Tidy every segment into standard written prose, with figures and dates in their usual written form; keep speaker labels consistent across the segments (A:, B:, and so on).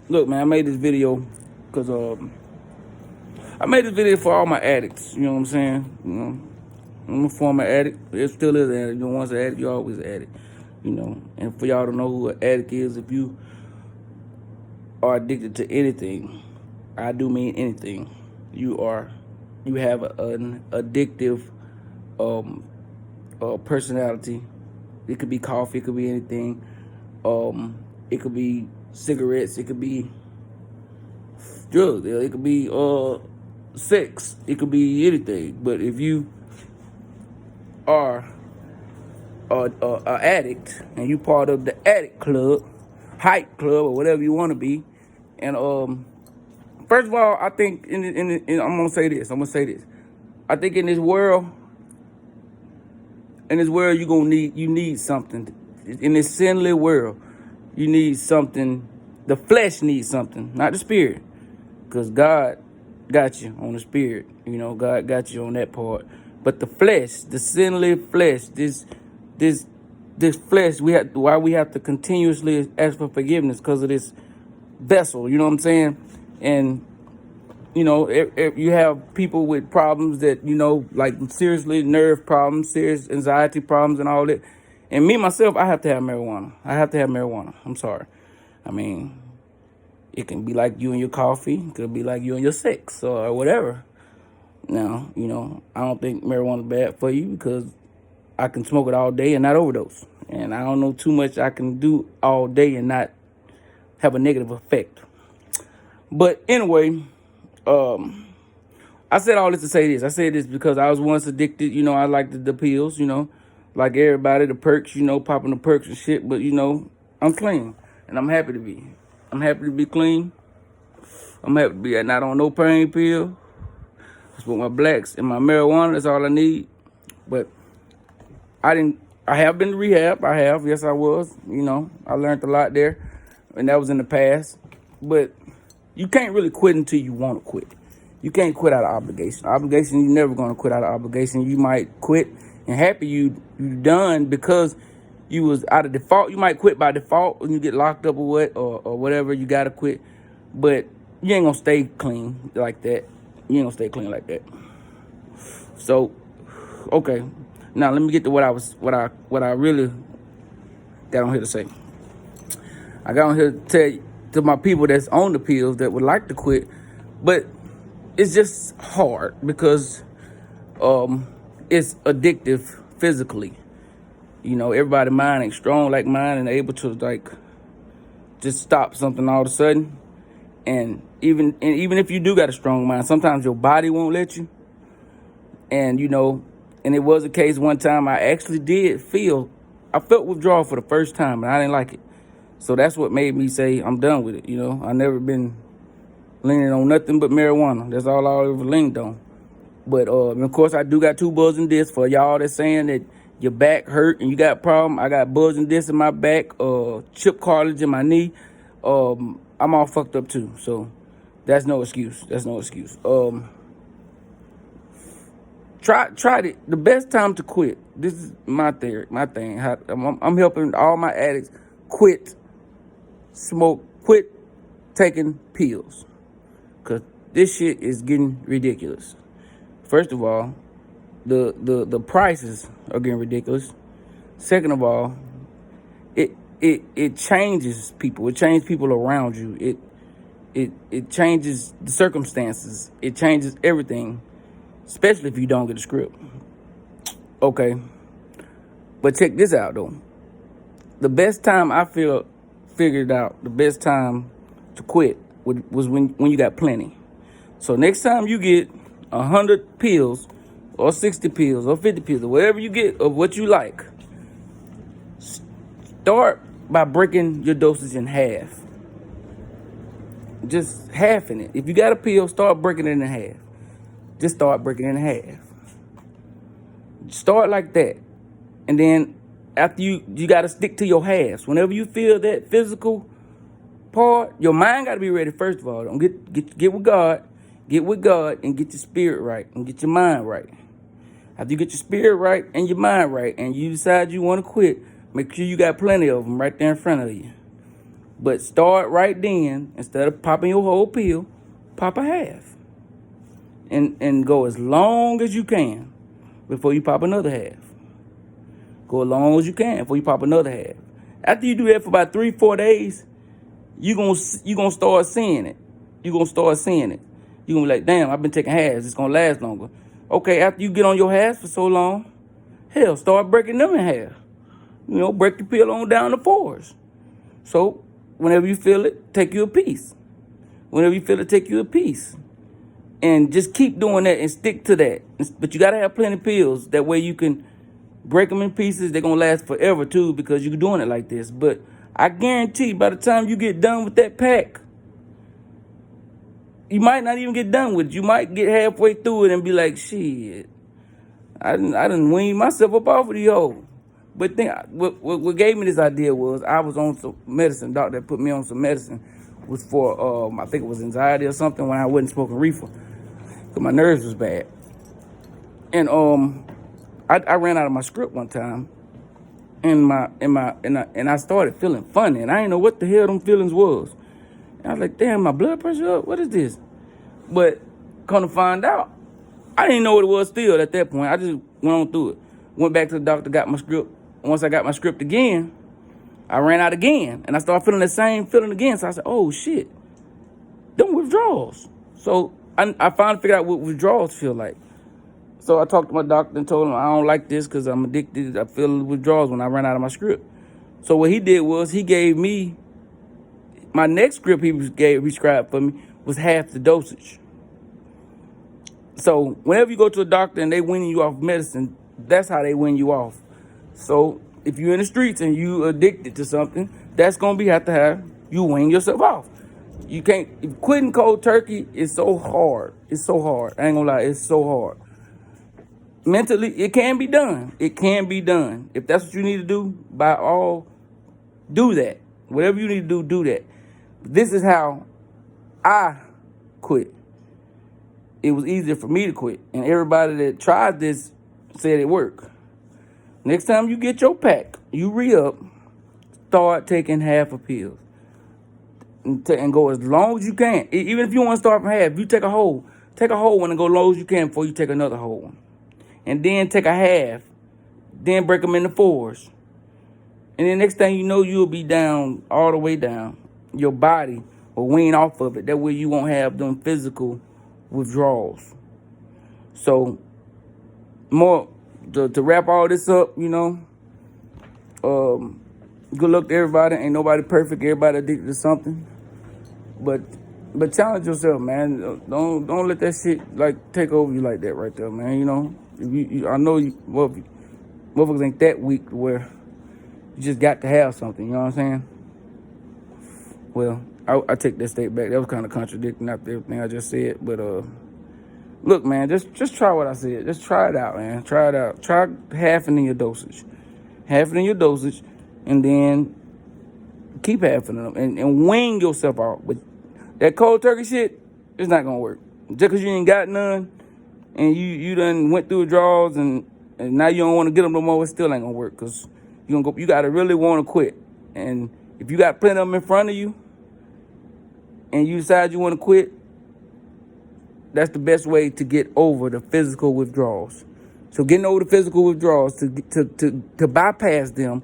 A: Look, man, I made this video because I made this video for all my addicts. You know what I'm saying? You know, I'm a former addict. It still is an addict. You know, once an addict, you're always an addict. You know, and for y'all to know who an addict is, if you are addicted to anything, I do mean anything, you have an addictive personality. It could be coffee, it could be anything. It could be cigarettes, it could be drugs, it could be sex, it could be anything. But if you are a addict and you part of the addict club, hype club, or whatever you want to be, and first of all, I think I'm gonna say this. I think in this world, you need something. In this sinless world, you need something. The flesh needs something, not the spirit, because God got you on the spirit. You know, God got you on that part. But the flesh, the sinless flesh, this flesh, why we have to continuously ask for forgiveness because of this vessel. You know what I'm saying? And you know, if you have people with problems that, you know, like seriously nerve problems, serious anxiety problems and all that. And me, myself, I have to have marijuana. I'm sorry. I mean, it can be like you and your coffee. It could be like you and your sex or whatever. Now, you know, I don't think marijuana is bad for you because I can smoke it all day and not overdose. And I don't know too much I can do all day and not have a negative effect. But anyway, I said all this to say this. I said this because I was once addicted. You know, I liked the pills, you know, like everybody, the perks, you know, popping the perks and shit. But, you know, I'm clean and I'm happy to be. I'm happy to be clean. I'm happy to be not on no pain pill. I smoke my blacks and my marijuana. That's all I need. But I have been to rehab. Yes, I was. You know, I learned a lot there. And that was in the past. But you can't really quit until you want to quit. You can't quit out of obligation. Obligation, you're never going to quit out of obligation. You might quit and happy you done because you was out of default. You might quit by default when you get locked up or whatever. You got to quit. But you ain't going to stay clean like that. So, okay. Now let me get to what I really got on here to say. I got on here to tell you, to my people that's on the pills that would like to quit, but it's just hard because it's addictive physically. You know, everybody's mind ain't strong like mine and able to like just stop something all of a sudden. And even if you do got a strong mind, sometimes your body won't let you. And you know, and it was a case one time I actually I felt withdrawal for the first time and I didn't like it. So that's what made me say I'm done with it. You know, I never been leaning on nothing but marijuana. That's all I ever leaned on. But of course, I do got 2 buzzing discs for y'all that's saying that your back hurt and you got a problem. I got buzzing discs in my back, chip cartilage in my knee. I'm all fucked up too. So that's no excuse. Try it. The best time to quit. This is my theory, my thing. I'm helping all my addicts quit taking pills, because this shit is getting ridiculous. First of all, the prices are getting ridiculous. Second of all, it changes people. It changes people around you. It changes the circumstances. It changes everything, especially if you don't get a script. Okay, but check this out though. The best time I figured out, the best time to quit was when you got plenty. So next time you get 100 pills or 60 pills or 50 pills or whatever you get of what you like, start by breaking your dosage in half. Just halving it. If you got a pill, start breaking it in half. Just start breaking it in half. Start like that. And then after you got to stick to your halves. Whenever you feel that physical part, your mind got to be ready first of all. Don't get with God. Get with God and get your spirit right and get your mind right. After you get your spirit right and your mind right and you decide you want to quit, make sure you got plenty of them right there in front of you. But start right then. Instead of popping your whole pill, pop a half. And go as long as you can before you pop another half. Go as long as you can before you pop another half. After you do that for about 3-4 days, you gonna start seeing it. You're gonna start seeing it. You're gonna be like, damn, I've been taking halves. It's gonna last longer. Okay, after you get on your halves for so long, hell, start breaking them in half. Break the pill on down to 4s. So whenever you feel it, take you a piece. Whenever you feel it, take you a piece. And just keep doing that and stick to that. But you got to have plenty of pills. That way you can break them in pieces. They're going to last forever, too, because you're doing it like this. But I guarantee by the time you get done with that pack, you might not even get done with it. You might get halfway through it and be like, shit, I done weaned myself up off of the hoe. But what gave me this idea was I was on some medicine. Doctor put me on some medicine. Was for, I think it was anxiety or something when I wasn't smoking reefer. Because my nerves was bad. And I ran out of my script one time. And I started feeling funny. And I didn't know what the hell them feelings was. And I was like, damn, my blood pressure up? What is this? But come to find out, I didn't know what it was still at that point. I just went on through it. Went back to the doctor, got my script. Once I got my script again, I ran out again. And I started feeling the same feeling again. So I said, oh, shit. Them withdrawals. So I finally figured out what withdrawals feel like. So I talked to my doctor and told him I don't like this because I'm addicted. I feel withdrawals when I run out of my script. So what he did was he gave me, my next script he prescribed for me was half the dosage. So whenever you go to a doctor and they wean you off medicine, that's how they wean you off. So if you're in the streets and you addicted to something, that's going to have to have you wean yourself off. You can't, quitting cold turkey is so hard. It's so hard. I ain't gonna lie, it's so hard. Mentally, it can be done. It can be done. If that's what you need to do, by all, do that. Whatever you need to do that. This is how I quit. It was easier for me to quit. And everybody that tried this said it worked. Next time you get your pack, you re-up, start taking half a pill. And go as long as you can. Even if you want to start from half, you take a whole one and go as low as you can before you take another whole one. And then take a half, then break them into 4s. And then next thing you know, you'll be down, all the way down. Your body will wean off of it. That way you won't have them physical withdrawals. So, more to wrap all this up, good luck to everybody. Ain't nobody perfect. Everybody addicted to something. But challenge yourself, man. Don't let that shit take over you like that right there, man. I know motherfuckers ain't that weak where you just got to have something. You know what I'm saying? Well, I take that statement back. That was kind of contradicting after everything I just said. But look, man, just try what I said. Just try it out, man. Try it out. Try halving in your dosage. Half it in your dosage. And then keep halving them and wing yourself out. But that cold turkey shit, it's not going to work. Just because you ain't got none and you done went through withdrawals and now you don't want to get them no more, it still ain't going to work because you got to really want to quit. And if you got plenty of them in front of you and you decide you want to quit, that's the best way to get over the physical withdrawals. So getting over the physical withdrawals, to bypass them,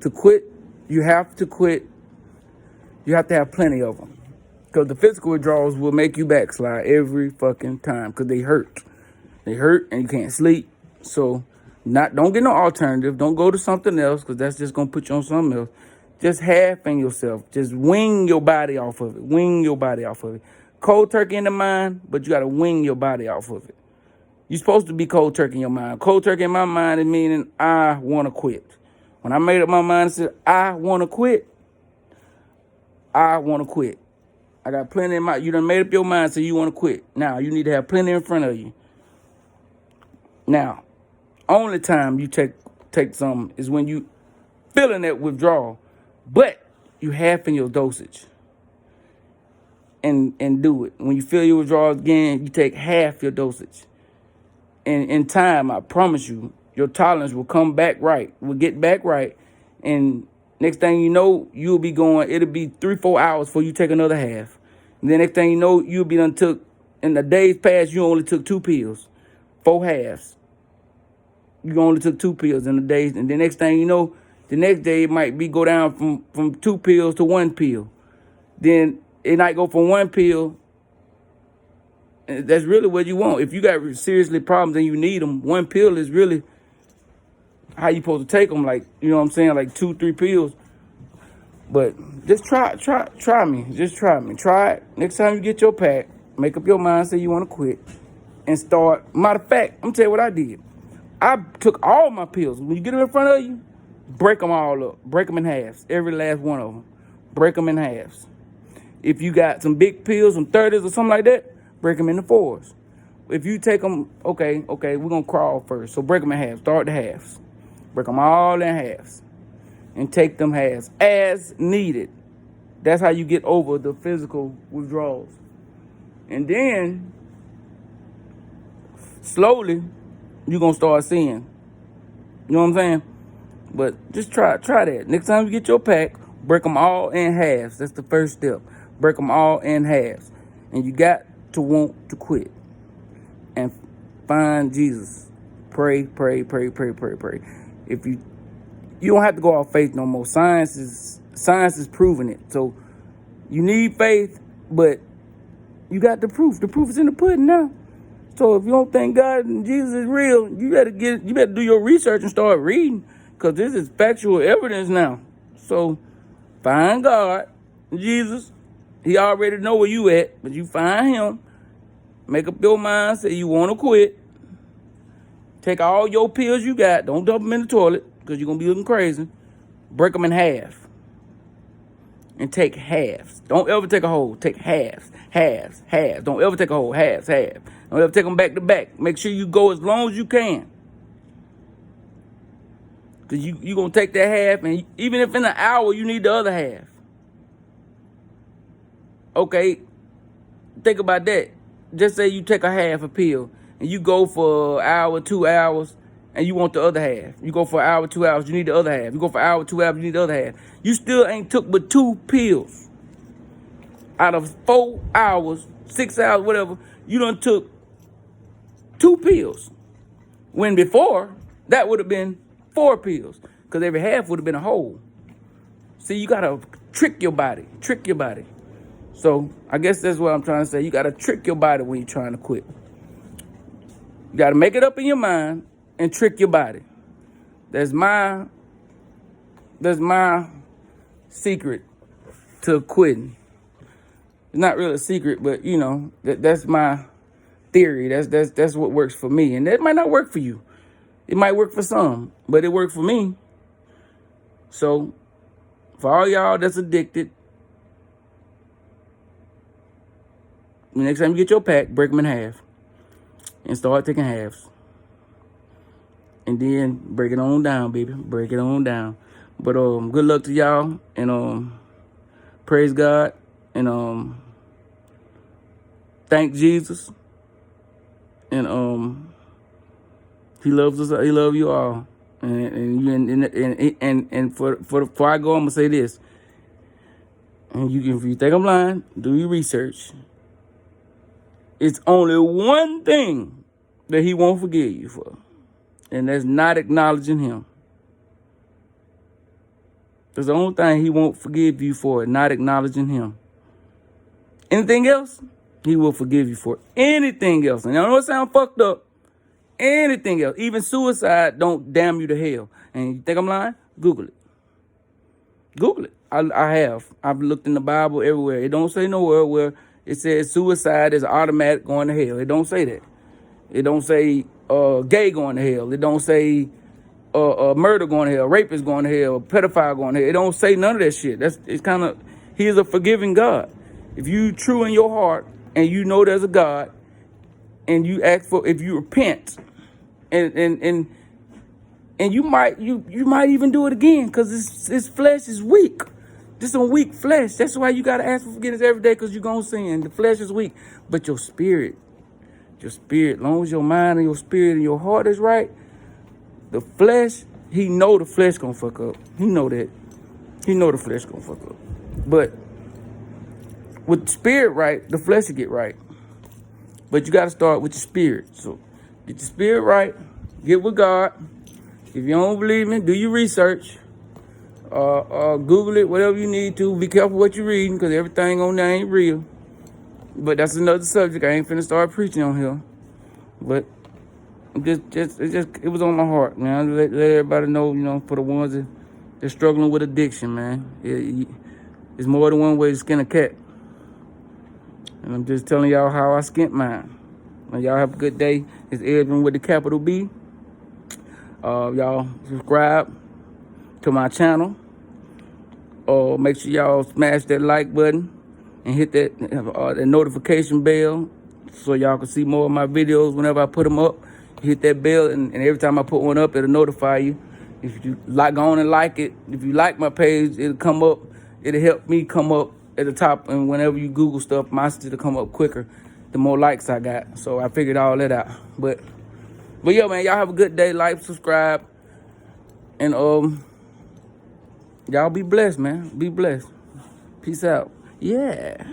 A: to quit, you have to quit. You have to have plenty of them. Because the physical withdrawals will make you backslide every fucking time because they hurt. They hurt and you can't sleep. So don't get no alternative. Don't go to something else because that's just going to put you on something else. Just half-in yourself. Just wing your body off of it. Wing your body off of it. Cold turkey in the mind, but you got to wing your body off of it. You're supposed to be cold turkey in your mind. Cold turkey in my mind is meaning I want to quit. When I made up my mind and said, I want to quit, I want to quit. I got plenty in my, you done made up your mind, so you want to quit. Now, you need to have plenty in front of you. Now, only time you take some is when you feeling that withdrawal, but you half in your dosage. And do it. When you feel your withdrawals again, you take half your dosage. And in time, I promise you, your tolerance will come back right, will get back right, and Next thing you know, you'll be going, it'll be 3-4 hours before you take another half. And then next thing you know, you'll be done took, in the days past, you only took 2 pills, 4 halves. You only took 2 pills in the days. And the next thing you know, the next day it might be go down from 2 pills to 1 pill. Then it might go from 1 pill. And that's really what you want. If you got seriously problems and you need them, 1 pill is really how you supposed to take them. Like, you know what I'm saying? Like 2-3 pills. But just try me. Just try me. Try it. Next time you get your pack, make up your mind, say you want to quit, and start. Matter of fact, I'm going to tell you what I did. I took all my pills. When you get them in front of you, break them all up. Break them in halves. Every last one of them. Break them in halves. If you got some big pills, some 30s or something like that, break them into 4s. If you take them, okay, we're going to crawl first. So break them in halves. Start the halves. Break them all in halves. And take them halves as needed. That's how you get over the physical withdrawals. And then, slowly, you're going to start seeing. You know what I'm saying? But just try that. Next time you get your pack, break them all in halves. That's the first step. Break them all in halves. And you got to want to quit. And find Jesus. Pray. If you don't have to go off faith no more. Science is proving it. So you need faith, but you got the proof. The proof is in the pudding now. So if you don't think God and Jesus is real, you better do your research and start reading, because this is factual evidence now. So find God, Jesus. He already know where you at, but you find him. Make up your mind, say you want to quit. Take all your pills you got. Don't dump them in the toilet, because you're going to be looking crazy. Break them in half. And take halves. Don't ever take a whole. Take halves. Don't ever take a whole. Halves. Don't ever take them back to back. Make sure you go as long as you can. Because you're going to take that half, and even if in an hour you need the other half. Okay, think about that. Just say you take a half a pill, and you go for an hour, 2 hours, and you want the other half. You go for an hour, 2 hours, you need the other half. You go for an hour, 2 hours, you need the other half. You still ain't took but 2 pills. Out of 4 hours, 6 hours, whatever, you done took 2 pills. When before, that would have been 4 pills, because every half would have been a whole. See, you got to trick your body. So I guess that's what I'm trying to say. You got to trick your body when you're trying to quit. You got to make it up in your mind and trick your body. That's my secret to quitting. It's not really a secret, but you know, that's my theory. That's what works for me. And that might not work for you. It might work for some, but it worked for me. So for all y'all that's addicted, next time you get your pack, break them in half and start taking halves. And then break it on down, baby. Break it on down. But good luck to y'all, and praise God, and thank Jesus, and he loves us. He loves you all. And before I go, I'm gonna say this. And if you think I'm lying, do your research. It's only one thing that he won't forgive you for, and that's not acknowledging him. That's the only thing he won't forgive you for, not acknowledging him. Anything else, he will forgive you for. Anything else. And I know it sounds fucked up. Anything else. Even suicide don't damn you to hell. And you think I'm lying? Google it. Google it. I have. I've looked in the Bible everywhere. It don't say nowhere where it says suicide is automatic going to hell. It don't say that. It don't say gay going to hell. It don't say murder going to hell, rapist going to hell, pedophile going to hell. It don't say none of that shit. He is a forgiving God. If you true in your heart and you know there's a God, and you ask for, if you repent, and you might even do it again, because this flesh is weak. This is a weak flesh. That's why you got to ask for forgiveness every day, because you're going to sin. The flesh is weak. But your spirit, as long as your mind and your spirit and your heart is right, the flesh, he know the flesh going to fuck up. He know that. He know the flesh gonna fuck up. But with the spirit right, the flesh will get right. But you got to start with your spirit. So get your spirit right. Get with God. If you don't believe me, do your research. Google it, whatever you need to. Be careful what you're reading, because everything on there ain't real. But that's another subject. I ain't finna start preaching on here. But it was on my heart, man. Let everybody know, you know, for the ones that's struggling with addiction, man. It's more than one way to skin a cat. And I'm just telling y'all how I skinned mine. And y'all have a good day. It's EsBurn with the capital B. Y'all subscribe to my channel. Make sure y'all smash that like button and hit that notification bell so y'all can see more of my videos whenever I put them up. Hit that bell, and every time I put one up, it'll notify you. If you go on and like it, if you like my page, it'll come up. It'll help me come up at the top, and whenever you Google stuff, my shit will come up quicker the more likes I got. So I figured all that out. But yeah, man, y'all have a good day. Like, subscribe, and y'all be blessed, man. Be blessed. Peace out. Yeah.